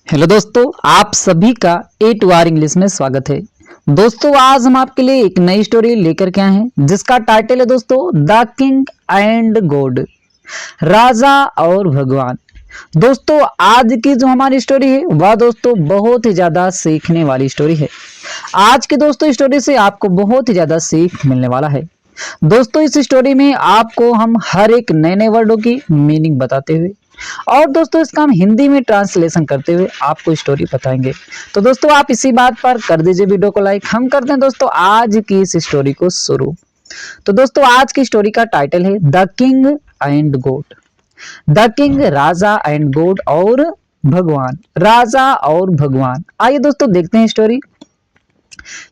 Hello दोस्तों, आप सभी का A2R इंग्लिश में स्वागत है। दोस्तों, आज हम आपके लिए एक नई स्टोरी लेकर के आए हैं जिसका टाइटल है दोस्तों द किंग एंड गॉड, राजा और भगवान। दोस्तों, आज की जो हमारी स्टोरी है वह दोस्तों बहुत ही ज्यादा सीखने वाली स्टोरी है। आज की दोस्तों स्टोरी से आपको बहुत ही ज्यादा सीख मिलने वाला है। दोस्तों, इस स्टोरी में आपको हम हर एक नए नए वर्डों की मीनिंग बताते हुए और दोस्तों इसका हम हिंदी में ट्रांसलेशन करते हुए आपको स्टोरी बताएंगे। तो दोस्तों आप इसी बात पर कर दीजिए वीडियो को लाइक। हम करते हैं दोस्तों आज की इस स्टोरी को शुरू। तो दोस्तों आज की स्टोरी का टाइटल है the king and God. The king राजा एंड गॉड और भगवान, राजा और भगवान। आइए दोस्तों देखते हैं story.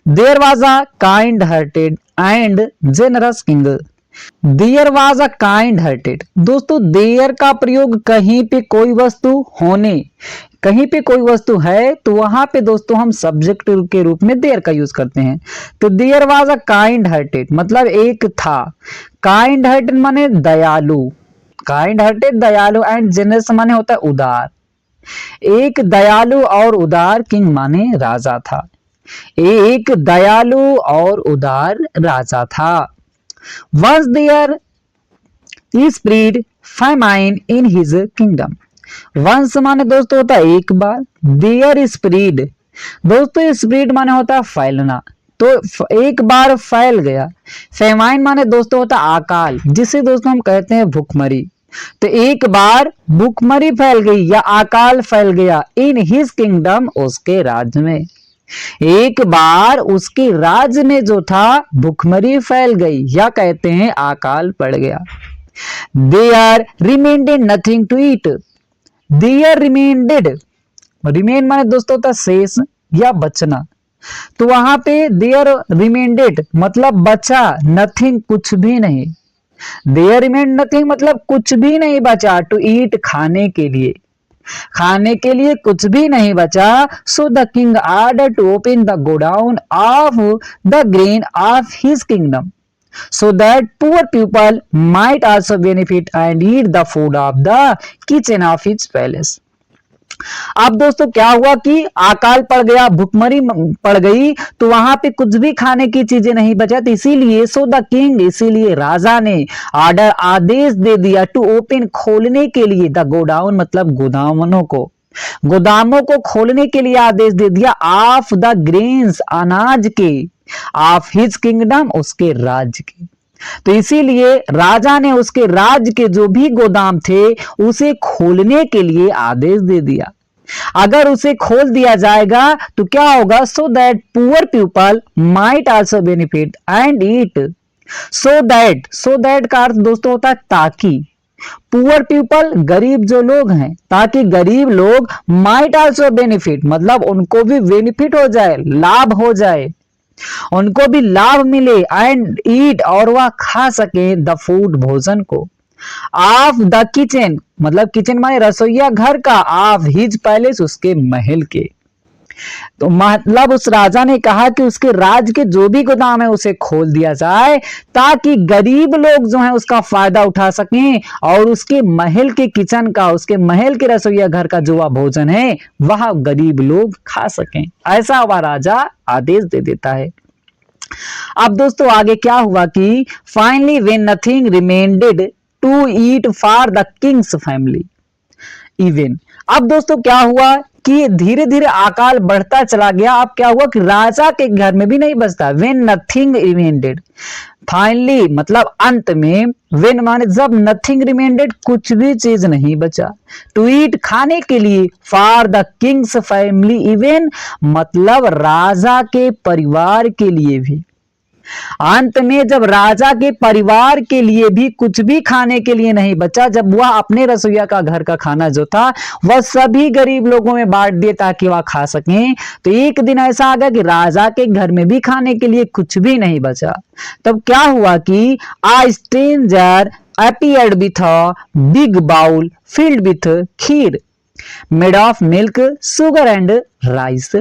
There was a kind hearted and generous king. There was a kind hearted. दोस्तों देयर का प्रयोग कहीं पे कोई वस्तु होने, कहीं पे कोई वस्तु है तो वहां पे दोस्तों हम सब्जेक्ट के रूप में देयर का यूज करते हैं। तो there was a kind hearted मतलब एक था। काइंड हार्टेड माने दयालु, काइंड हार्टेड दयालु एंड जेनरस माने होता है उदार। एक दयालु और उदार किंग माने राजा था। एक दयालु और उदार राजा था। Once there spread famine in his kingdom. Once माने दोस्तों होता है एक बार, there spread दोस्तों spread माने होता है फैलना, तो एक बार फैल गया। फेमाइन माने दोस्तों होता है अकाल, जिसे दोस्तों हम कहते हैं भूखमरी। तो एक बार भूखमरी फैल गई या अकाल फैल गया इन हिज किंगडम उसके राज्य में। एक बार उसके राज्य में जो था भूखमरी फैल गई या कहते हैं अकाल पड़ गया। There remainded nothing to eat. There remainded, remain माने दोस्तों था शेष या बचना, तो वहां पे देयर रिमेंडेड मतलब बचा, नथिंग कुछ भी नहीं। देयर रिमेंड नथिंग मतलब कुछ भी नहीं बचा, टू ईट खाने के लिए, खाने के लिए कुछ भी नहीं बचा। So the king order to open the godown of the grain of his kingdom so that poor people might also benefit and eat the food of the kitchen of his palace. अब दोस्तों क्या हुआ कि अकाल पड़ गया, भूखमरी पड़ गई, तो वहां पे कुछ भी खाने की चीजें नहीं बचा। तो इसीलिए सो द किंग, इसीलिए राजा ने ऑर्डर आदेश दे दिया टू ओपन खोलने के लिए, द गोडाउन मतलब गोदामों को, गोदामों को खोलने के लिए आदेश दे दिया। ऑफ द ग्रेन्स अनाज के, ऑफ हिज किंगडम उसके राज्य के। तो इसीलिए राजा ने उसके राज्य के जो भी गोदाम थे उसे खोलने के लिए आदेश दे दिया। अगर उसे खोल दिया जाएगा तो क्या होगा, so that poor people might also benefit and eat. So that का अर्थ दोस्तों होता है ताकि, पुअर पीपल गरीब जो लोग हैं, ताकि गरीब लोग माइट आल्सो बेनिफिट मतलब उनको भी बेनिफिट हो जाए, लाभ हो जाए, उनको भी लाभ मिले, एंड ईट और वह खा सके द फूड भोजन को, ऑफ द किचन मतलब किचन माने रसोईया घर का, ऑफ हिज पैलेस उसके महल के। तो मतलब उस राजा ने कहा कि उसके राज्य के जो भी गोदाम है उसे खोल दिया जाए ताकि गरीब लोग जो है उसका फायदा उठा सकें और उसके महल के किचन का, उसके महल के रसोईया घर का जो वह भोजन है वह गरीब लोग खा सकें। ऐसा वह राजा आदेश दे देता है। अब दोस्तों आगे क्या हुआ कि finally when nothing remainded to eat for the king's family even. अब दोस्तों क्या हुआ कि धीरे धीरे अकाल बढ़ता चला गया। अब क्या हुआ कि राजा के घर में भी नहीं बचता। व्हेन नथिंग रिमेंडेड, फाइनली मतलब अंत में, व्हेन माने जब, नथिंग रिमेंडेड कुछ भी चीज नहीं बचा, टू ईट खाने के लिए, for the king's family even मतलब राजा के परिवार के लिए भी। अंत में जब राजा के परिवार के लिए भी कुछ भी खाने के लिए नहीं बचा, जब वह अपने रसोईया का घर का खाना जो था वह सभी गरीब लोगों में बांट दिए ताकि वह खा सकें, तो एक दिन ऐसा आ गया कि राजा के घर में भी खाने के लिए कुछ भी नहीं बचा। तब क्या हुआ कि a stranger appeared with a big bowl filled with kheer made of milk, sugar and rice.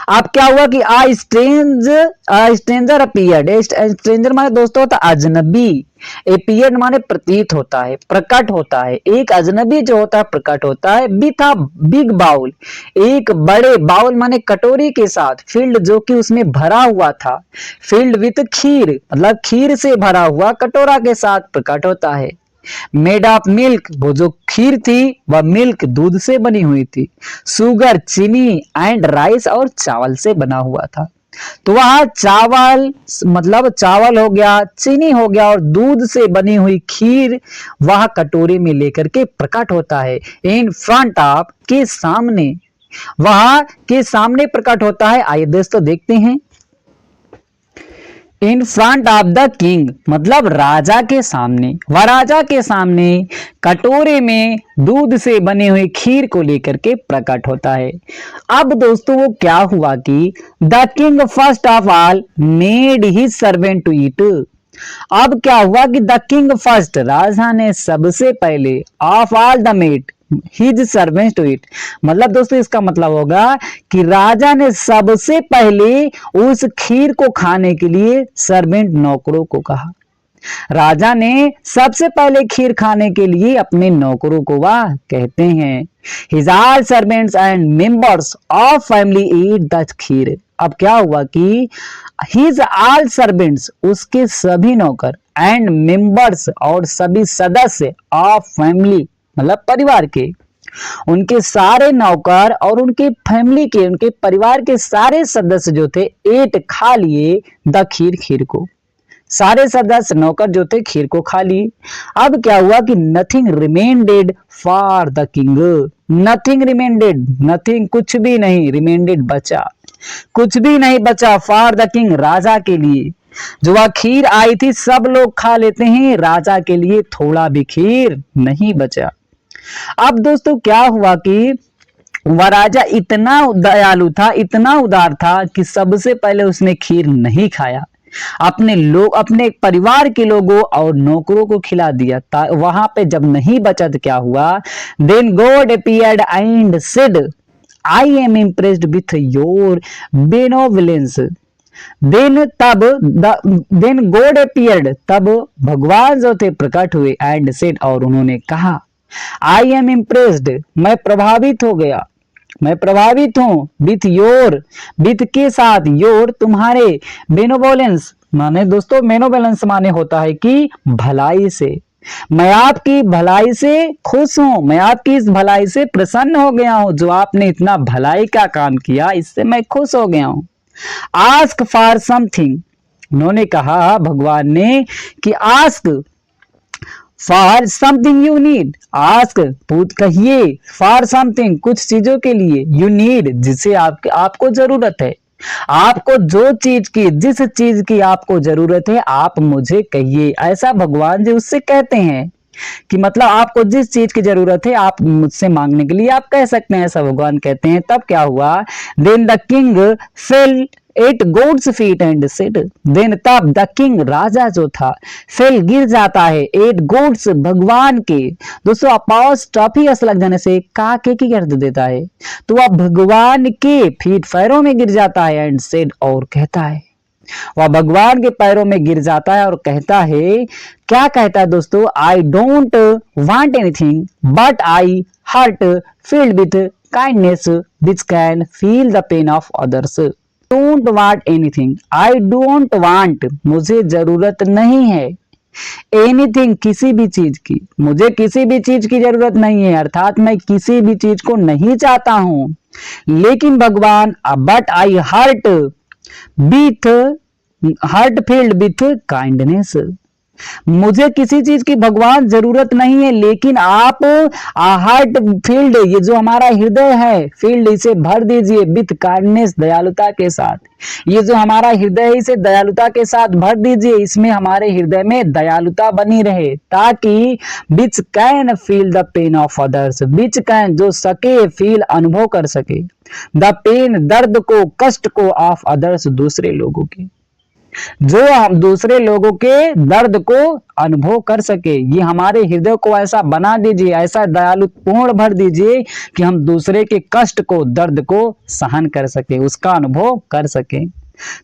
अब क्या हुआ कि स्ट्रेंजर अपीयर्ड। स्ट्रेंजर माने दोस्तों होता अजनबी, अपीयर्ड माने प्रतीत होता है, प्रकट होता है। एक अजनबी जो होता है प्रकट होता है। बी था बिग बाउल, एक बड़े बाउल माने कटोरी के साथ, फील्ड जो कि उसमें भरा हुआ था, फील्ड विथ खीर मतलब खीर से भरा हुआ कटोरा के साथ प्रकट होता है। मेड ऑफ मिल्क, वो जो खीर थी वह मिल्क दूध से बनी हुई थी। शुगर चीनी एंड राइस और चावल से बना हुआ था। तो वहां चावल मतलब चावल हो गया, चीनी हो गया और दूध से बनी हुई खीर वह कटोरे में लेकर के प्रकट होता है। इन फ्रंट ऑफ के सामने, वहां के सामने प्रकट होता है। आइए दोस्तों देखते हैं। In front of the king मतलब राजा के सामने, वह राजा के सामने कटोरे में दूध से बनी हुई खीर को लेकर के प्रकट होता है। अब दोस्तों वो क्या हुआ कि the king first of all made his servant to eat. अब क्या हुआ कि द किंग फर्स्ट राजा ने सबसे पहले of all the made his servants to eat, मतलब दोस्तों इसका मतलब होगा कि राजा ने सबसे पहले उस खीर को खाने के लिए सर्वेंट नौकरों को कहा। राजा ने सबसे पहले खीर खाने के लिए अपने नौकरों को वह कहते हैं। His all servants and members of family eat the kheer. अब क्या हुआ कि हिज ऑल सर्वेंट्स उसके सभी नौकर एंड मेंबर्स और सभी सदस्य ऑफ फैमिली मतलब परिवार के, उनके सारे नौकर और उनके फैमिली के, उनके परिवार के सारे सदस्य जो थे एट खा लिए द खीर को। सारे सदस्य नौकर जो थे खीर को खा लिए। अब क्या हुआ कि nothing remainded for the king. Nothing remainded, nothing कुछ भी नहीं, रिमेंडेड बचा, कुछ भी नहीं बचा फॉर द किंग राजा के लिए। जो वह खीर आई थी सब लोग खा लेते हैं, राजा के लिए थोड़ा भी खीर नहीं बचा। अब दोस्तों क्या हुआ कि वह राजा इतना दयालु था, इतना उदार था कि सबसे पहले उसने खीर नहीं खाया, अपने परिवार के लोगों और नौकरों को खिला दिया। वहां पे जब नहीं बचा तो क्या हुआ, then God appeared and said I am impressed with your benevolence. Then God appeared, तब भगवान जो थे प्रकट हुए, एंड सेड और उन्होंने कहा आई एम इम्प्रेस्ड, मैं प्रभावित हो गया, मैं प्रभावित हूं, विथ योर, विथ के साथ, योर तुम्हारे, बेनोवोलेंस माने दोस्तों बेनोवोलेंस माने होता है कि भलाई से, मैं आपकी भलाई से खुश हूं, मैं आपकी इस भलाई से प्रसन्न हो गया हूं, जो आपने इतना भलाई का काम किया इससे मैं खुश हो गया हूं। आस्क फॉर समथिंग, उन्होंने कहा भगवान ने कि ask for something you need, ask पूछ कहिए, फॉर समथिंग कुछ चीजों के लिए, यू नीड जिसे आपको जरूरत है, आपको जो चीज की, जिस चीज की आपको जरूरत है आप मुझे कहिए। ऐसा भगवान जी उससे कहते हैं कि मतलब आपको जिस चीज की जरूरत है आप मुझसे मांगने के लिए आप कह सकते हैं, ऐसा भगवान कहते हैं। तब क्या हुआ, then the king fell at God's feet and said, then तब द किंग राजा जो था फेल गिर जाता है, एट गोड्स भगवान के, दोस्तों अपॉस्ट्रॉफी अस लग जाने से का के की कर देता है, तो वह भगवान के फीट पैरों में गिर जाता है, एंड सेड और कहता है, वह भगवान के पैरों में गिर जाता है और कहता है, क्या कहता है दोस्तों, I don't want anything but I heart field with kindness which can feel the pain of others. Don't want anything, I don't want मुझे जरूरत नहीं है, एनीथिंग किसी भी चीज की, मुझे किसी भी चीज की जरूरत नहीं है, अर्थात मैं किसी भी चीज को नहीं चाहता हूं, लेकिन भगवान but I heart with heart field with kindness, मुझे किसी चीज की भगवान जरूरत नहीं है, लेकिन आप हार्ट फील्ड, ये जो हमारा हृदय है फील्ड, इसे भर दीजिए विथ काइंडनेस, दयालुता के साथ, ये जो हमारा हृदय है इसे दयालुता के साथ भर दीजिए, इसमें हमारे हृदय में दयालुता बनी रहे, ताकि which can feel the pain of others, which can जो सके फील अनुभव कर सके, द पेन दर्द को, कष्ट को, ऑफ अदर्स दूसरे लोगों के। जो हम दूसरे लोगों के दर्द को अनुभव कर सके। ये हमारे हृदय को ऐसा बना दीजिए, ऐसा दयालुपूर्ण भर दीजिए कि हम दूसरे के कष्ट को, दर्द को सहन कर सके, उसका अनुभव कर सके।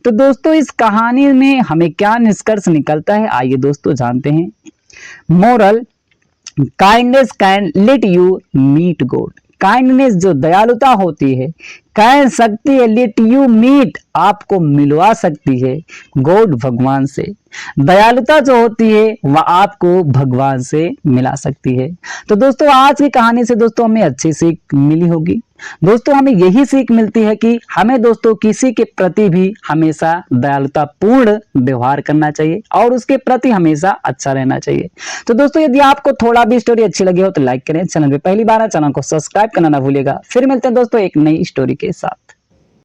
तो दोस्तों इस कहानी में हमें क्या निष्कर्ष निकलता है, आइए दोस्तों जानते हैं। Moral, kindness can let you meet God. Kindness जो दयालुता होती है, कह सकती है लेट यू मीट, आपको मिलवा सकती है गॉड, भगवान से। दयालुता जो होती है वह आपको भगवान से मिला सकती है। तो दोस्तों आज की कहानी से दोस्तों हमें अच्छी सीख मिली होगी। दोस्तों हमें यही सीख मिलती है कि हमें दोस्तों किसी के प्रति भी हमेशा दयालुता पूर्ण व्यवहार करना चाहिए और उसके प्रति हमेशा अच्छा रहना चाहिए। तो दोस्तों यदि आपको थोड़ा भी स्टोरी अच्छी लगी हो तो लाइक करें, चैनल पे पहली बार है चैनल को सब्सक्राइब करना ना भूलिएगा। फिर मिलते हैं दोस्तों एक नई स्टोरी के साथ।